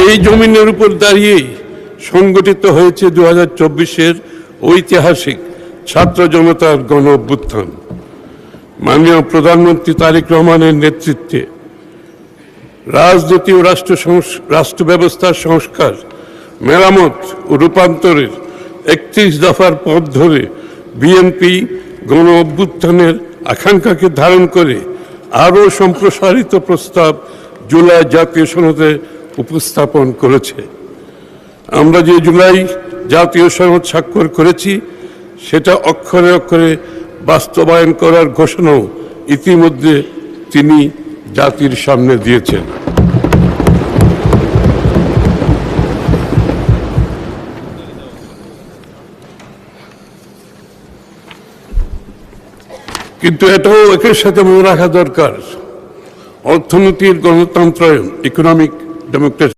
এই জমিনের উপর দাঁড়িয়েই সংগঠিত হয়েছে 2024-এর ঐতিহাসিক ছাত্র জনতার গণ অভ্যুত্থান। মাননীয় প্রধানমন্ত্রী তারেক রহমানের নেতৃত্বে রাজনীতি ও রাষ্ট্র ব্যবস্থার সংস্কার, মেরামত ও রূপান্তরের 31 দফার পথ ধরে বিএনপি গণ অভ্যুত্থানের আকাঙ্ক্ষাকে ধারণ করে আরও সম্প্রসারিত প্রস্তাব জুলাই জাতীয় সনদে উপস্থাপন করেছে। আমরা যে জুলাই জাতীয় সনদ স্বাক্ষর করেছি সেটা অক্ষরে অক্ষরে বাস্তবায়ন করার ঘোষণাও ইতিমধ্যে তিনি জাতির সামনে দিয়েছেন। কিন্তু এটাও একের সাথে মনে রাখা দরকার, অর্থনীতির গণতন্ত্রায়ন, ইকোনমিক ডেমোক্রেসি